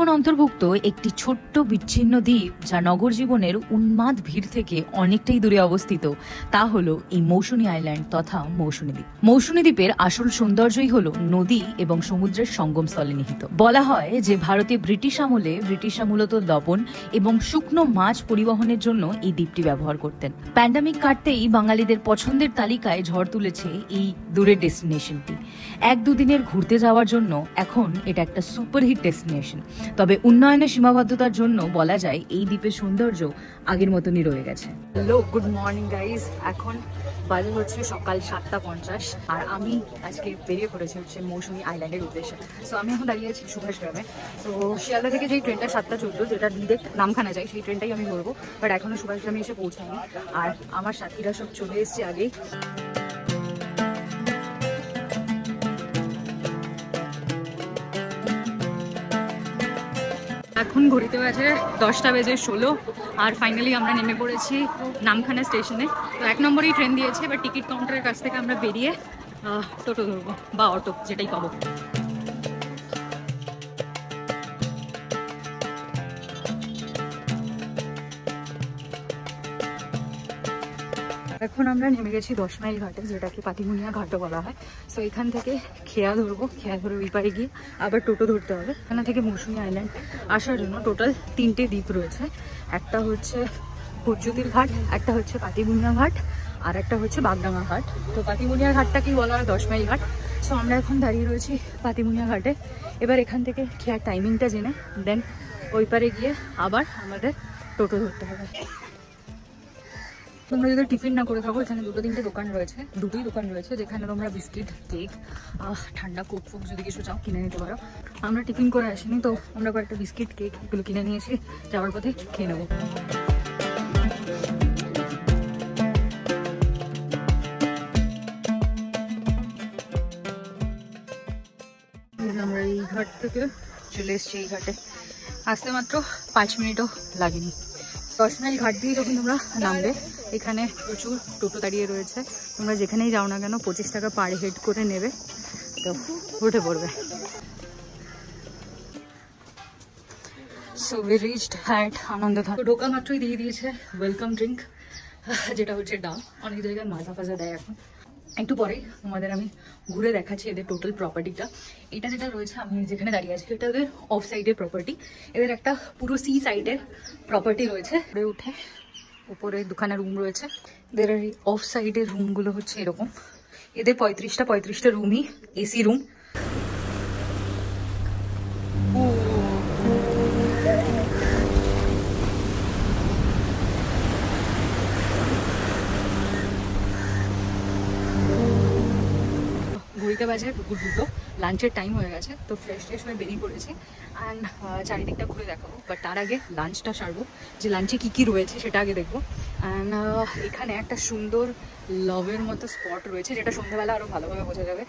সুন্দরবন অন্তর্ভুক্ত একটি ছোট্ট বিচ্ছিন্ন দ্বীপ যা নগর জীবনের উন্মাদ ভিড় থেকে অনেকটাই দূরে অবস্থিত, তা হলো এই মৌসুনী আইল্যান্ড তথা মৌসুনী দ্বীপ। মৌসুনী দ্বীপের আসল সৌন্দর্যই হলো নদী এবং সমুদ্রের সঙ্গমস্থলে নিহিত। বলা হয় যে ভারতে ব্রিটিশ আমলে ব্রিটিশরা মূলত লবণ এবং শুকনো মাছ পরিবহনের জন্য এই দ্বীপটি ব্যবহার করতেন। প্যান্ডামিক কাটতেই বাঙালিদের পছন্দের তালিকায় ঝড় তুলেছে এই দূরের ডেস্টিনেশনটি। 1-2 দিনের ঘুরতে যাওয়ার জন্য এখন এটা একটা সুপারহিট ডেস্টিনেশন। তবে উন্নয়নের সীমাবদ্ধতার জন্য বলা যায় এই দ্বীপের সৌন্দর্য আগের মতনই রয়ে গেছে। Hello, good morning guys. এখন বাজে হচ্ছে সকাল 7:50 আর আমি আজকে বেরিয়ে পড়েছি হচ্ছে মৌসুনী আইল্যান্ডের উদ্দেশ্যে। সো আমি এখন দাঁড়িয়ে আছি সুভাষ গ্রামে। তো শিয়ালদা থেকে যেই ট্রেনটা 7:14 যেটা ডিরেক্ট নামখানা যায়, সেই ট্রেনটাই আমি ধরবো, বাট এখনো সুভাষ গ্রামে এসে পৌঁছাইনি। আর আমার সাথীরা সব চলে এসছে আগেই। এখন ঘড়িতে বাজে 10:16 আর ফাইনালি আমরা নেমে পড়েছি নামখানা স্টেশনে। তো 1 নম্বরেই ট্রেন দিয়েছে, এবার টিকিট কাউন্টারের কাছ থেকে আমরা বেরিয়ে টোটো ধরবো বা অটো, যেটাই পাবো। এখন আমরা নেমে গেছি 10 মাইল ঘাটে, যেটাকে পাতিমুনিয়া ঘাটও বলা হয়। সো এখান থেকে খেয়া ধরবো, খেয়া ধরে ওই পারে গিয়ে আবার টোটো ধরতে হবে। এখানে থেকে মৌসুনী আইল্যান্ড আসার জন্য টোটাল 3টে দ্বীপ রয়েছে। একটা হচ্ছে হুরজুতির ঘাট, একটা হচ্ছে পাতিমুনিয়া ঘাট, আর একটা হচ্ছে বাগডাঙ্গা ঘাট। তো পাতিমুনিয়া ঘাটটাকেই বলা হয় 10 মাইল ঘাট। সো আমরা এখন দাঁড়িয়ে রয়েছি পাতিমুনিয়া ঘাটে। এবার এখান থেকে খেয়ার টাইমিংটা জেনে দেন ওই পারে গিয়ে আবার আমাদের টোটো ধরতে হবে। তোমরা যদি টিফিন না করে থাকো, এখানে 2-3টে দোকান রয়েছে, দুটোই দোকান রয়েছে, যেখানে তোমরা বিস্কিট, কেক, ঠান্ডা কোক ফোক যদি কিছু চাও কিনে নিতে পারো। আমরা টিফিন করে আসিনি, তো আমরা কয়েকটা বিস্কিট, কেক এগুলো কিনে নিয়েছি, যাওয়ার পথে খেয়ে নেবো। আমরা এই ঘাট থেকে চলে এসেছি এই ঘাটে, আসতে মাত্র 5 মিনিটও লাগেনি। 10 মাইল ঘাট দিয়ে যখন তোমরা নামবে, এখানে প্রচুর টোটো দাঁড়িয়ে রয়েছে। তোমরা যেখানেই যাও না কেন 25 টাকা পার হেড করে নেবে, তো উঠে পড়বে। So we reached at Anandadham. তো ঢোকা মাত্রই দিয়ে দিয়েছে ওয়েলকাম ড্রিঙ্ক, যেটা হচ্ছে ডাব। অনেক জায়গায় মাজা ফাজা দেয় এখন। একটু পরে তোমাদের আমি ঘুরে দেখাচ্ছি এদের টোটাল প্রপার্টিটা। এটা যেটা রয়েছে, আমি যেখানে দাঁড়িয়ে আছি, এটা ওদের অফ সাইডের প্রপার্টি। এদের একটা পুরো সি সাইডের প্রপার্টি রয়েছে। উঠে উপরে দুখানা রুম রয়েছে। এদের এই অফ সাইডের রুমগুলো হচ্ছে এরকম। এদের 35টা রুমই এসি রুম। ঘড়িতে বাজে দুপুর 2, লাঞ্চের টাইম হয়ে গেছে। তো ফ্রেশ হয়ে বেরিয়ে পড়েছি অ্যান্ড চারিদিকটা ঘুরে দেখাবো। বাট তার আগে লাঞ্চটা সারবো, যে লাঞ্চে কী রয়েছে সেটা আগে দেখবো। অ্যান্ড এখানে একটা সুন্দর লভের মতো স্পট রয়েছে, যেটা সন্ধ্যাবেলা আরও ভালোভাবে বোঝা যাবে।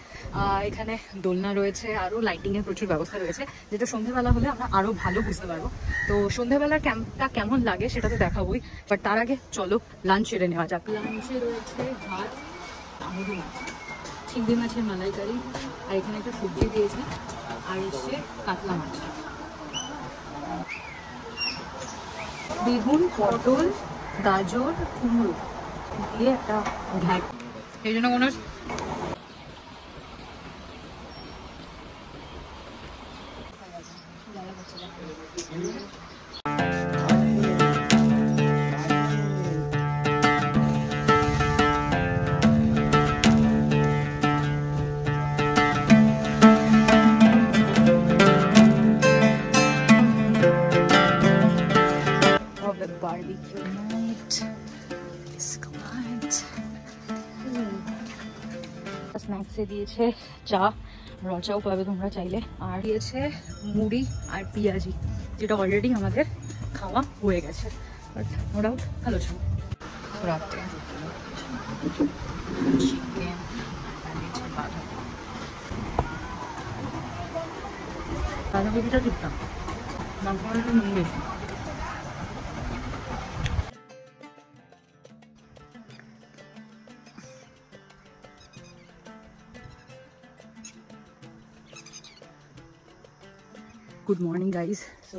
এখানে দোলনা রয়েছে, আরও লাইটিংয়ের প্রচুর ব্যবস্থা রয়েছে, যেটা সন্ধ্যাবেলা হলে আমরা আরও ভালো বুঝতে পারবো। তো সন্ধ্যাবেলার ক্যাম্পটা কেমন লাগে সেটা তো দেখাবোই, বাট তার আগে চলো লাঞ্চ সেরে নেওয়া যাক। লাঞ্চে রয়েছে ভাত, আমুদি মাছ, চিংড়ি মাছের মালাইকারি, আর এখানে একটা সবজি দিয়েছে, আর এসছে কাতলা মাছ, বেগুন, পটল, গাজর, কুমড়ো দিয়ে একটা ঘ্যাট। এই জন্য কোনো barbecue night. স্ন্যাক্সে দিয়েছে চা, রচাও পাবে তোমরা চাইলে, আর দিয়েছে মুড়ি আর পেঁয়াজি, যেটা অলরেডি আমাদের খাওয়া হয়ে গেছে, বাট নো ডাউট ভালো ছিল। রাতে চিকেন বাঁধাকপিটা ঠিকঠাক, বাঁধাকপিটা নুন বেশি। Good morning guys. সো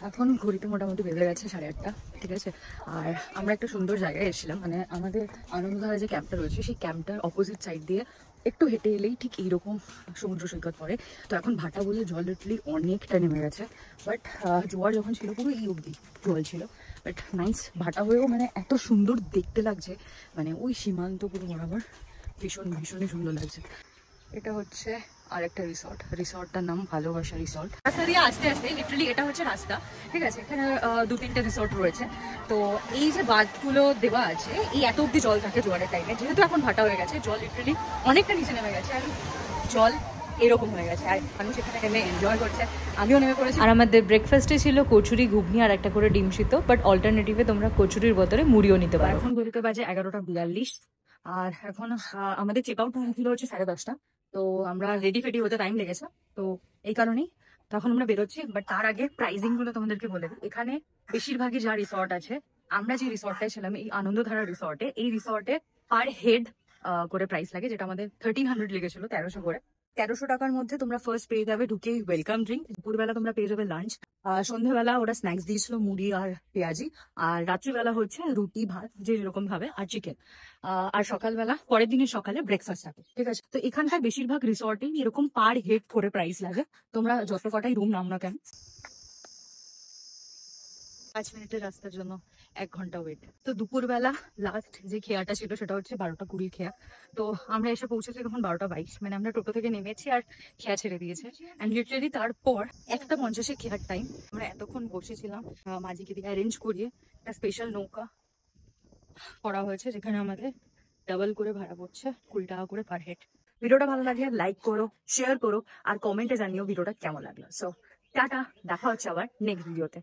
এখন ঘড়িতে মোটামুটি বেজে গেছে 8:30, ঠিক আছে। আর আমরা একটা সুন্দর জায়গায় এসেছিলাম, মানে আমাদের আনন্দধারা যে ক্যাম্পটা রয়েছে সেই ক্যাম্পটার অপোজিট সাইড দিয়ে একটু হেঁটে এলেই ঠিক এইরকম সমুদ্র সৈকত পড়ে। তো এখন ভাটা বলে জল লিটারালি অনেকটা নেমে গেছে, বাট জোয়ার যখন ছিল পুরো এই অবধি জল ছিল। বাট নাইস, ভাটা হয়েও মানে এত সুন্দর দেখতে লাগছে, মানে ওই সীমান্ত পুরো বরাবর ভীষণই সুন্দর লাগছে। এটা হচ্ছে আরেকটা রিসর্টটার নাম ভালোবাসা রিসর্ট। রাস্তা দিয়ে আস্তে আস্তে লিটারালি এটা হচ্ছে রাস্তা, ঠিক আছে। এখানে 2-3টে রিসর্ট রয়েছে। তো এই যে বাঁধগুলো দেওয়া আছে, এই এত অব্দি জল থাকে জোয়ারের টাইমে, যেহেতু এখন ভাটা হয়ে গেছে জল লিটারালি অনেকটা নিচে নেমে গেছে, আর জল এরকম হয়ে গেছে, আর মানুষ এখানে নেমে এনজয় করছে, আমিও নেমে পড়েছি। আর আমাদের ব্রেকফাস্টে ছিল কচুরি, ঘুগনি আর একটা করে ডিম সিদ্ধ, বাট অল্টারনেটিভে তোমরা কচুরির বদলে মুড়িও নিতে পারো। এখন ঘড়িতে বাজে 11:42, আর এখন আমাদের চেক আউট ছিল হচ্ছে 10:30। তো আমরা রেডি ফেডি হতে টাইম লেগেছে, তো এই কারণেই তখন আমরা বেরোচ্ছি। বাট তার আগে প্রাইজিং গুলো তোমাদেরকে বলে দিই। এখানে বেশিরভাগই যা রিসর্ট আছে, আমরা যে রিসর্টটায় ছিলাম এই আনন্দধারা রিসর্টে, এই রিসর্টে পার হেড করে প্রাইস লাগে, যেটা আমাদের 1300 লেগেছিল, 1300 করে। 1300 টাকার মধ্যে তোমরা ফার্স্ট পেয়ে যাবে ঢুকেই ওয়েলকাম ড্রিঙ্ক, দুপুরবেলা তোমরা পেয়ে যাবে লাঞ্চ, সন্ধ্যেবেলা ওরা স্ন্যাক্স দিয়েছিল মুড়ি আর পেঁয়াজি, আর রাত্রিবেলা হচ্ছে রুটি ভাত যে যেরকম ভাবে, আর চিকেন, আর সকালবেলা পরের দিনের সকালে ব্রেকফাস্ট থাকে, ঠিক আছে। তো এখানকার বেশিরভাগ রিসর্টেই এরকম পার হেড করে প্রাইস লাগে, তোমরা যত কটাই রুম নাও না কেন। 5 মিনিটের রাস্তার জন্য 1 ঘন্টা ওয়েট। তো দুপুরবেলা লাস্ট যে খেয়াটা ছিল সেটা হচ্ছে 12:20 খেয়া। তো আমরা এসে পৌঁছেছি তখন 12:22, মানে আমরা টোটো থেকে নেমেছি আর খেয়া ছেড়ে দিয়েছে। অ্যান্ড লিটারালি তারপর 1:50 খেয়ার টাইম, আমরা এতক্ষণ বসেছিলাম। মাঝিকে দিয়ে অ্যারেঞ্জ করিয়ে একটা স্পেশাল নৌকা করা হয়েছে, যেখানে আমাদের ডাবল করে ভাড়া পড়ছে 20 টাকা করে পার হেড। ভিডিওটা ভালো লাগলে লাইক করো, শেয়ার করো, আর কমেন্টে জানিও ভিডিওটা কেমন লাগলো। সো টাটা, দেখা হচ্ছে আবার নেক্সট ভিডিওতে।